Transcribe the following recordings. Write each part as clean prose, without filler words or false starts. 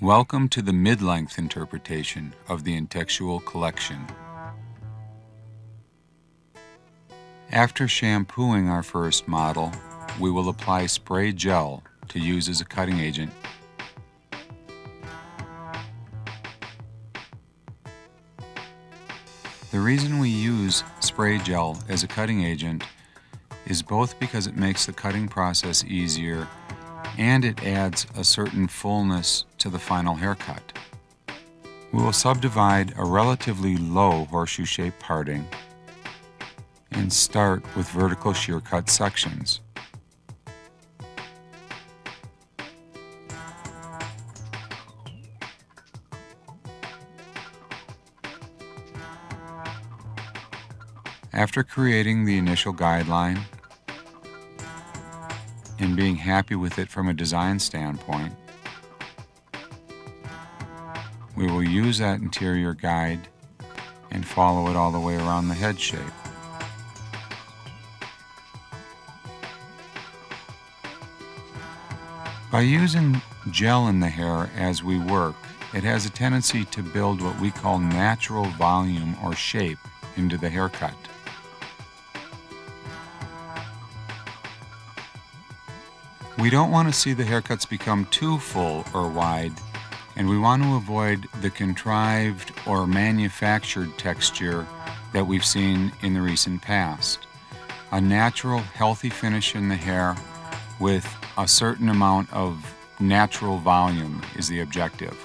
Welcome to the mid-length interpretation of the Intechtual collection. After shampooing our first model, we will apply spray gel to use as a cutting agent. The reason we use spray gel as a cutting agent is both because it makes the cutting process easier and it adds a certain fullness to the final haircut. We will subdivide a relatively low horseshoe-shaped parting and start with vertical shear cut sections. After creating the initial guideline and being happy with it from a design standpoint, we will use that interior guide and follow it all the way around the head shape. By using gel in the hair as we work, it has a tendency to build what we call natural volume or shape into the haircut. We don't want to see the haircuts become too full or wide, and we want to avoid the contrived or manufactured texture that we've seen in the recent past. A natural, healthy finish in the hair with a certain amount of natural volume is the objective.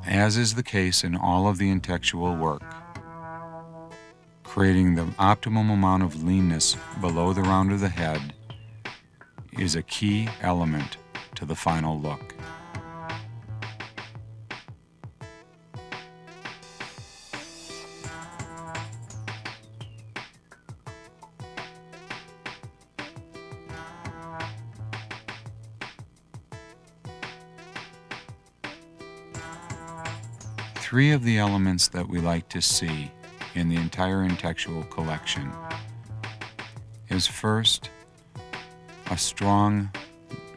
As is the case in all of the Intechtual work, creating the optimum amount of leanness below the round of the head is a key element to the final look. Three of the elements that we like to see in the entire Intechtual collection is first, a strong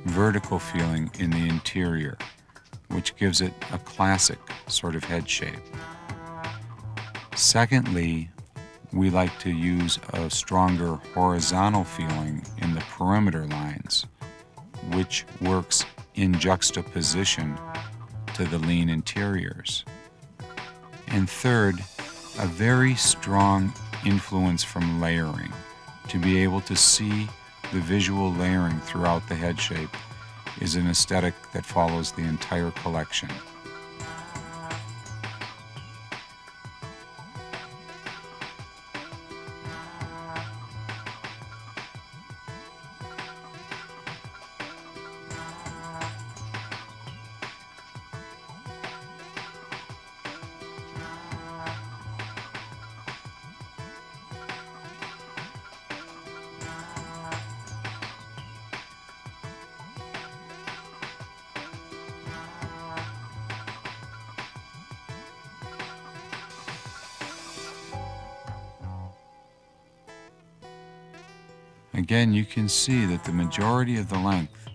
vertical feeling in the interior, which gives it a classic sort of head shape. Secondly, we like to use a stronger horizontal feeling in the perimeter lines, which works in juxtaposition to the lean interiors. And third, a very strong influence from layering, to be able to see the visual layering throughout the head shape is an aesthetic that follows the entire collection. Again, you can see that the majority of the length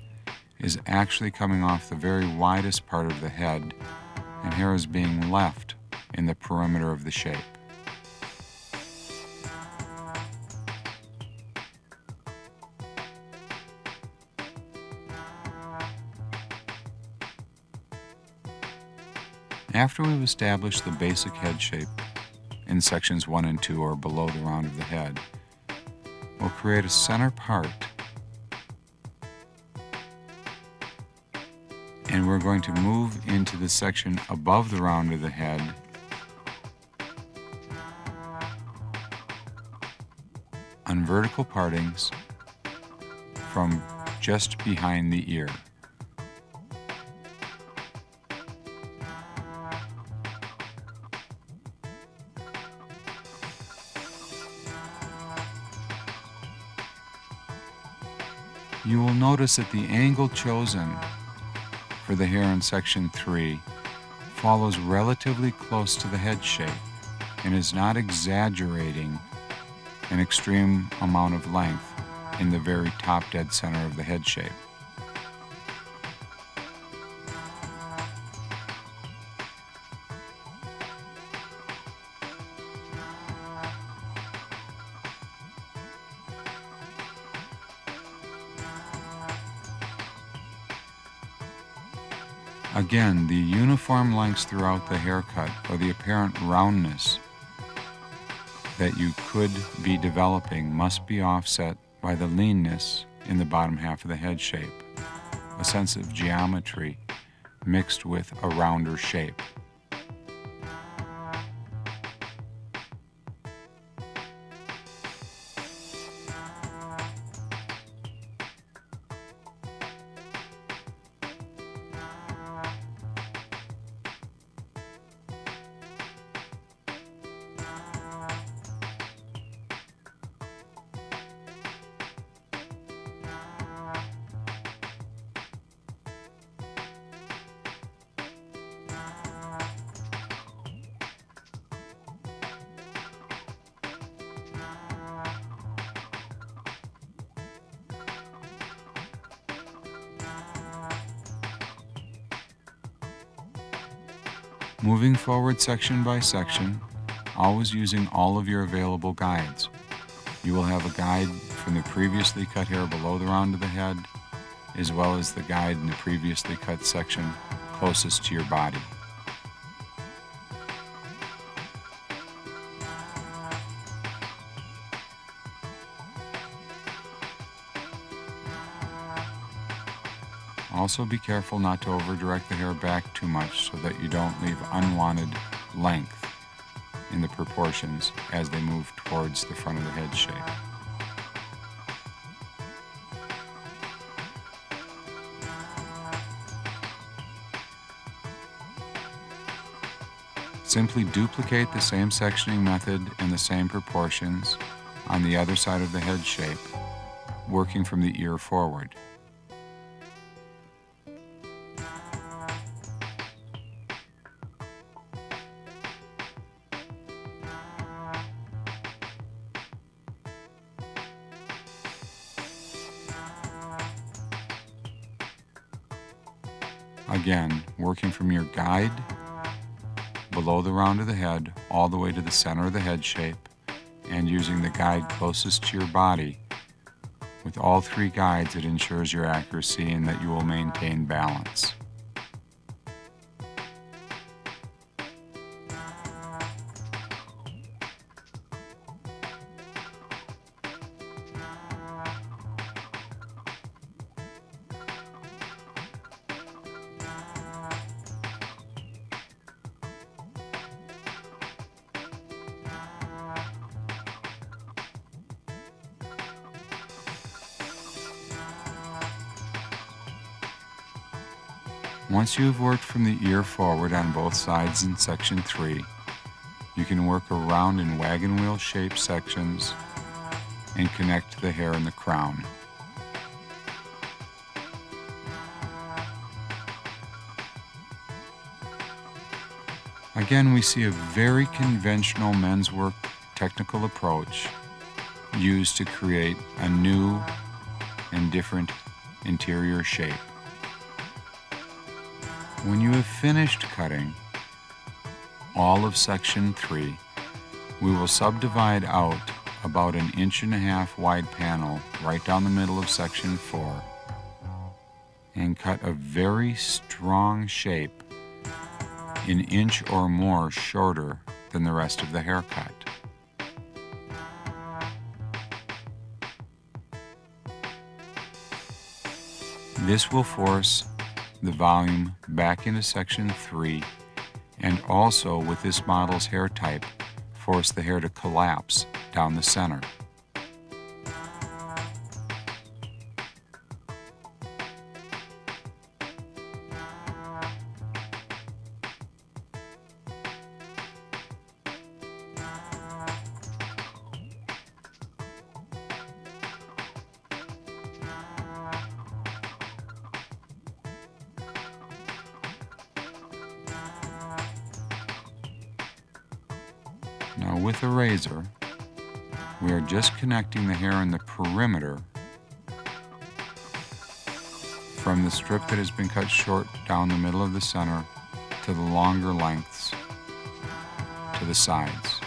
is actually coming off the very widest part of the head, and hair is being left in the perimeter of the shape. After we've established the basic head shape in sections 1 and 2, or below the round of the head, we'll create a center part, and we're going to move into the section above the round of the head on vertical partings from just behind the ear. You will notice that the angle chosen for the hair in section 3 follows relatively close to the head shape and is not exaggerating an extreme amount of length in the very top dead center of the head shape. Again, the uniform lengths throughout the haircut or the apparent roundness that you could be developing must be offset by the leanness in the bottom half of the head shape, a sense of geometry mixed with a rounder shape. Moving forward section by section, always using all of your available guides. You will have a guide from the previously cut hair below the round of the head, as well as the guide in the previously cut section closest to your body. Also be careful not to over-direct the hair back too much so that you don't leave unwanted length in the proportions as they move towards the front of the head shape. Simply duplicate the same sectioning method and the same proportions on the other side of the head shape, working from the ear forward. Again, working from your guide below the round of the head all the way to the center of the head shape, and using the guide closest to your body. With all three guides, it ensures your accuracy and that you will maintain balance. Once you have worked from the ear forward on both sides in section 3, you can work around in wagon wheel shaped sections and connect the hair in the crown. Again, we see a very conventional men's work technical approach used to create a new and different interior shape. When you have finished cutting all of section 3, we will subdivide out about 1.5 inch wide panel right down the middle of section 4 and cut a very strong shape 1 inch or more shorter than the rest of the haircut. This will force the volume back into section 3, and also with this model's hair type, force the hair to collapse down the center. Now with a razor, we are just connecting the hair in the perimeter from the strip that has been cut short down the middle of the center to the longer lengths to the sides.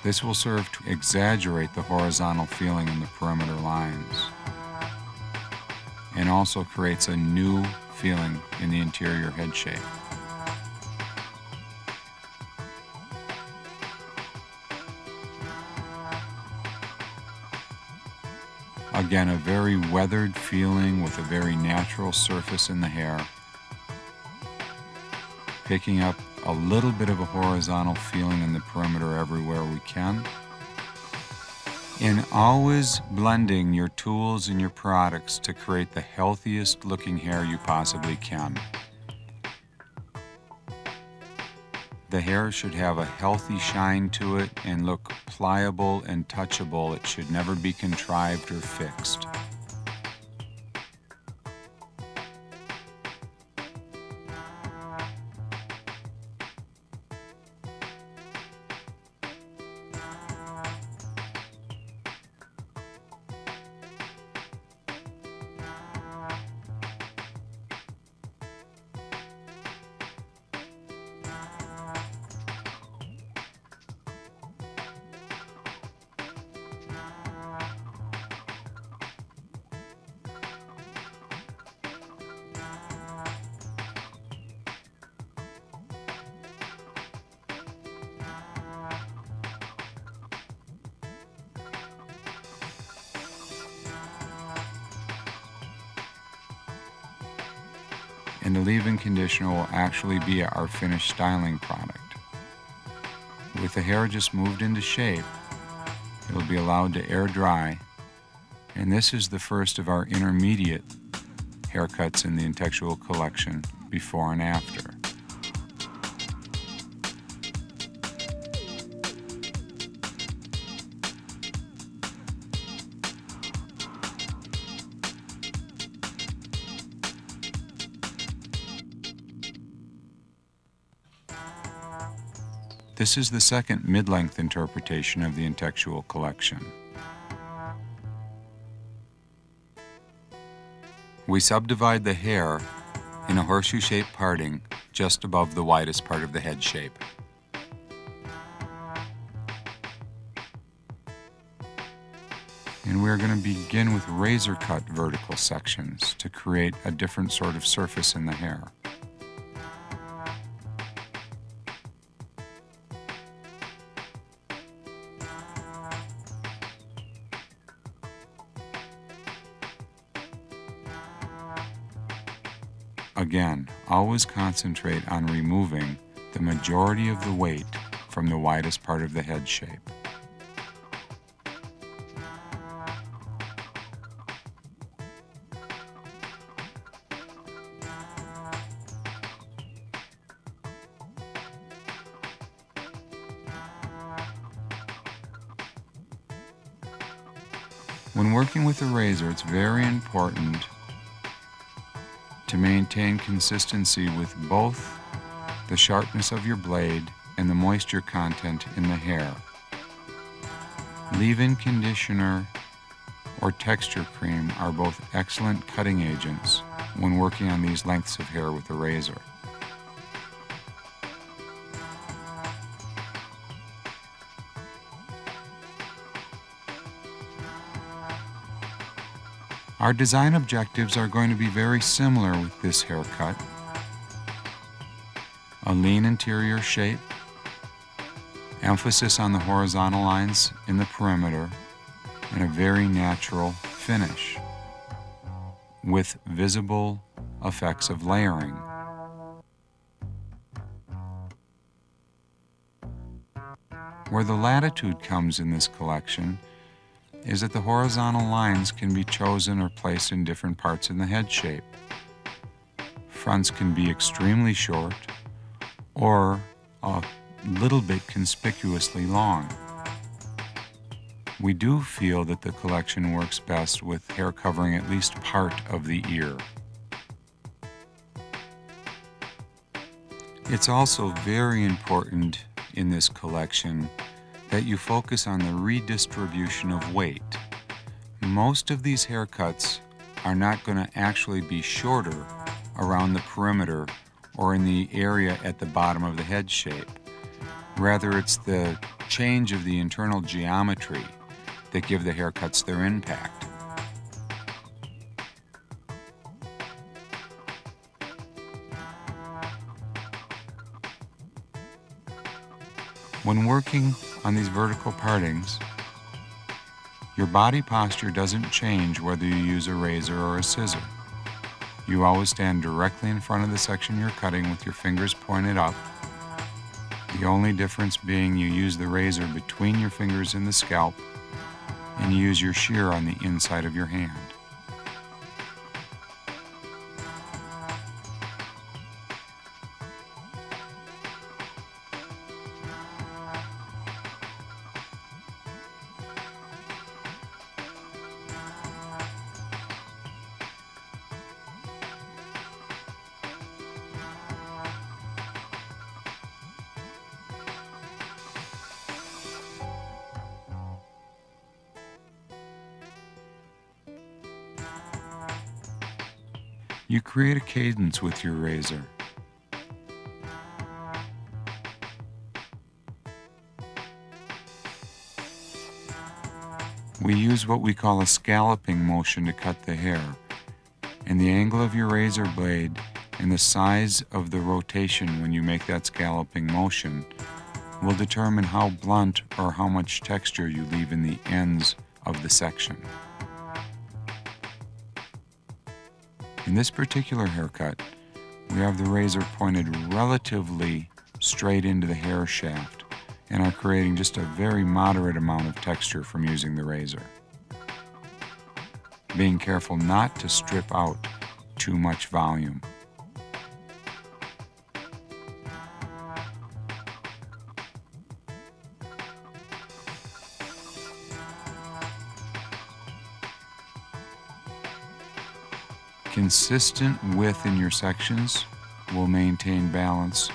This will serve to exaggerate the horizontal feeling in the perimeter lines and also creates a new feeling in the interior head shape. Again, a very weathered feeling with a very natural surface in the hair, picking up a little bit of a horizontal feeling in the perimeter everywhere we can, and always blending your tools and your products to create the healthiest looking hair you possibly can. The hair should have a healthy shine to it and look pliable and touchable. It should never be contrived or fixed. And the leave-in conditioner will actually be our finished styling product. With the hair just moved into shape, it will be allowed to air dry, and this is the first of our intermediate haircuts in the Intechtual collection, before and after. This is the second mid-length interpretation of the Intechtual collection. We subdivide the hair in a horseshoe-shaped parting just above the widest part of the head shape. And we're going to begin with razor-cut vertical sections to create a different sort of surface in the hair. Again, always concentrate on removing the majority of the weight from the widest part of the head shape. When working with a razor, it's very important to maintain consistency with both the sharpness of your blade and the moisture content in the hair. Leave-in conditioner or texture cream are both excellent cutting agents when working on these lengths of hair with a razor. Our design objectives are going to be very similar with this haircut. A lean interior shape, emphasis on the horizontal lines in the perimeter, and a very natural finish with visible effects of layering. Where the latitude comes in this collection is that the horizontal lines can be chosen or placed in different parts in the head shape. Fronts can be extremely short or a little bit conspicuously long. We do feel that the collection works best with hair covering at least part of the ear. It's also very important in this collection that you focus on the redistribution of weight. Most of these haircuts are not going to actually be shorter around the perimeter or in the area at the bottom of the head shape. Rather, it's the change of the internal geometry that give the haircuts their impact. When working on these vertical partings, your body posture doesn't change whether you use a razor or a scissor. You always stand directly in front of the section you're cutting with your fingers pointed up. The only difference being you use the razor between your fingers and the scalp, and you use your shear on the inside of your hand. You create a cadence with your razor. We use what we call a scalloping motion to cut the hair, and the angle of your razor blade and the size of the rotation when you make that scalloping motion will determine how blunt or how much texture you leave in the ends of the section. In this particular haircut, we have the razor pointed relatively straight into the hair shaft and are creating just a very moderate amount of texture from using the razor. Being careful not to strip out too much volume. Consistent width in your sections will maintain balance.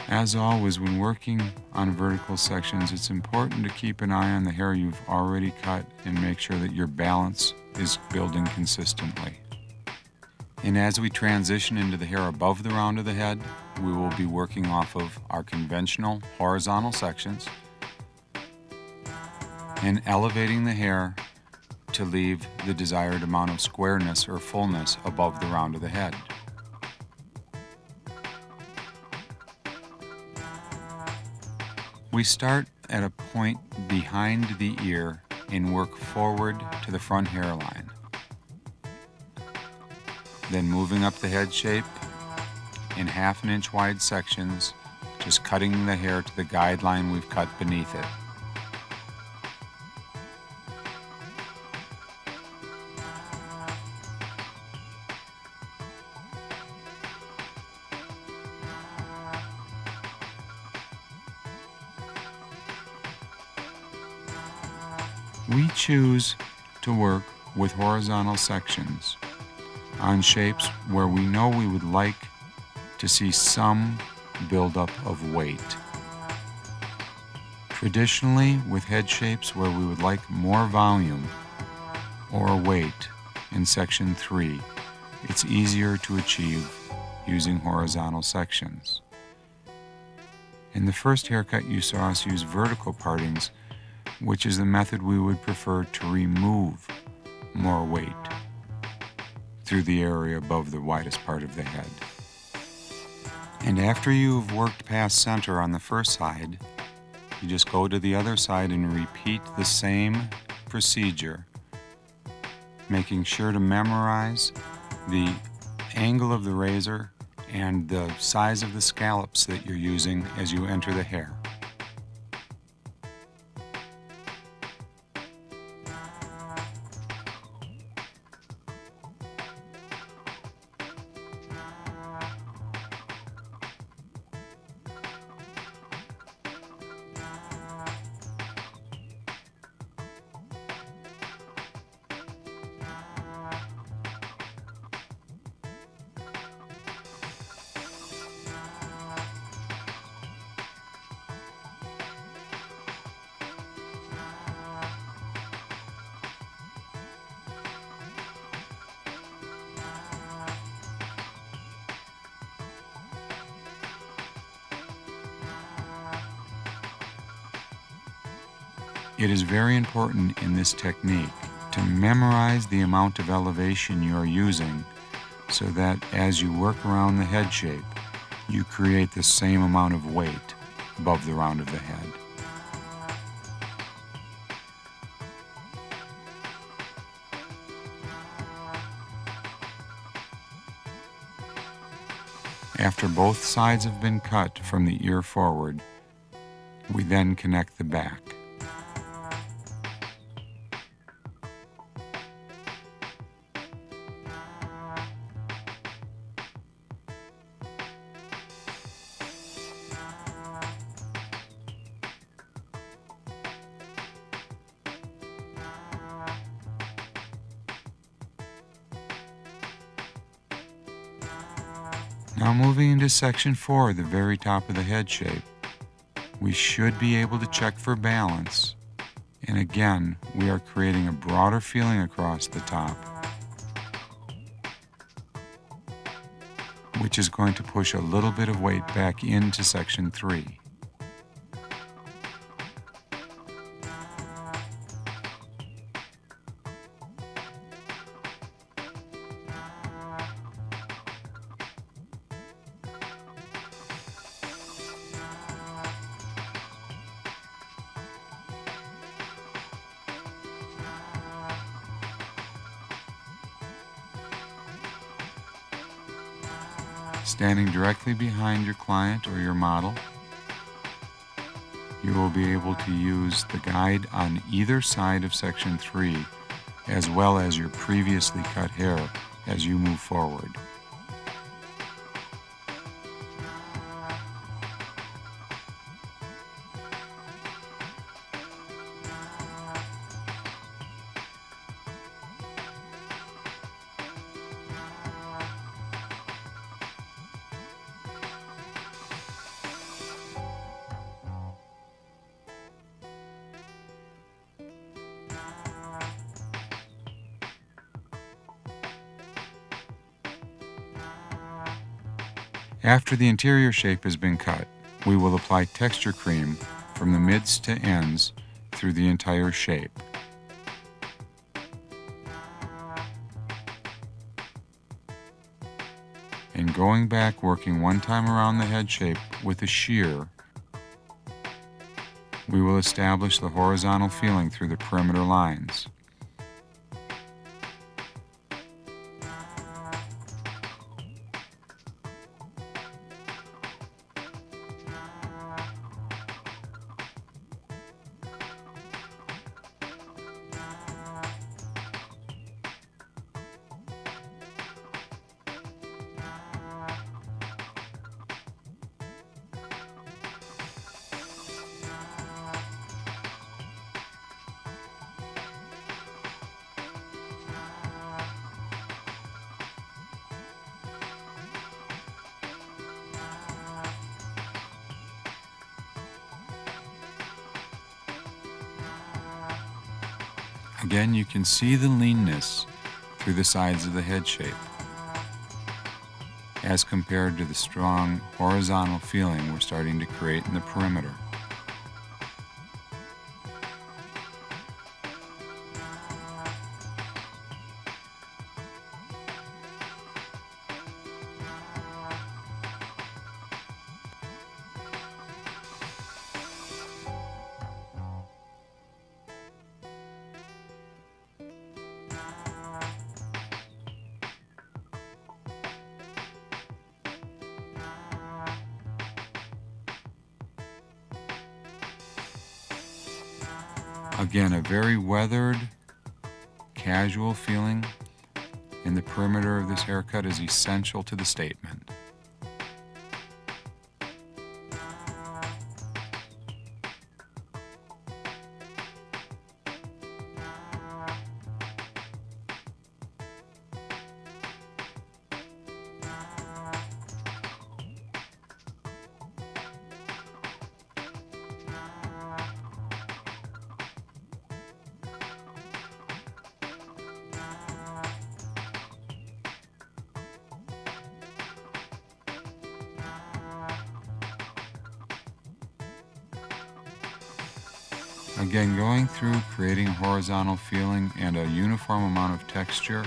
As always, when working on vertical sections, it's important to keep an eye on the hair you've already cut and make sure that your balance is building consistently. And as we transition into the hair above the round of the head, we will be working off of our conventional horizontal sections and elevating the hair to leave the desired amount of squareness or fullness above the round of the head. We start at a point behind the ear and work forward to the front hairline. Then moving up the head shape in 1/2 inch wide sections, just cutting the hair to the guideline we've cut beneath it. We choose to work with horizontal sections on shapes where we know we would like to see some buildup of weight. Traditionally, with head shapes where we would like more volume or weight in section 3, it's easier to achieve using horizontal sections. In the first haircut, you saw us use vertical partings which is the method we would prefer to remove more weight through the area above the widest part of the head. And after you've worked past center on the first side, you just go to the other side and repeat the same procedure, making sure to memorize the angle of the razor and the size of the scallops that you're using as you enter the hair. It is very important in this technique to memorize the amount of elevation you are using so that as you work around the head shape, you create the same amount of weight above the round of the head. After both sides have been cut from the ear forward, we then connect the back. Now moving into section 4, the very top of the head shape, we should be able to check for balance. And again, we are creating a broader feeling across the top, which is going to push a little bit of weight back into section 3. Standing directly behind your client or your model, you will be able to use the guide on either side of section 3 as well as your previously cut hair as you move forward. After the interior shape has been cut, we will apply texture cream from the mids to ends through the entire shape. And going back, working one time around the head shape with a shear, we will establish the horizontal feeling through the perimeter lines. Again, you can see the leanness through the sides of the head shape as compared to the strong horizontal feeling we're starting to create in the perimeter. Again, a very weathered, casual feeling in the perimeter of this haircut is essential to the statement. Again, going through creating a horizontal feeling and a uniform amount of texture.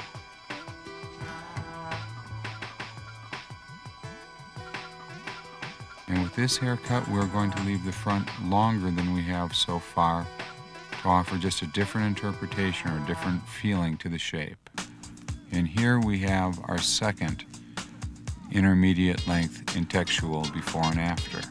And with this haircut, we're going to leave the front longer than we have so far to offer just a different interpretation or a different feeling to the shape. And here we have our second intermediate length Intechtual before and after.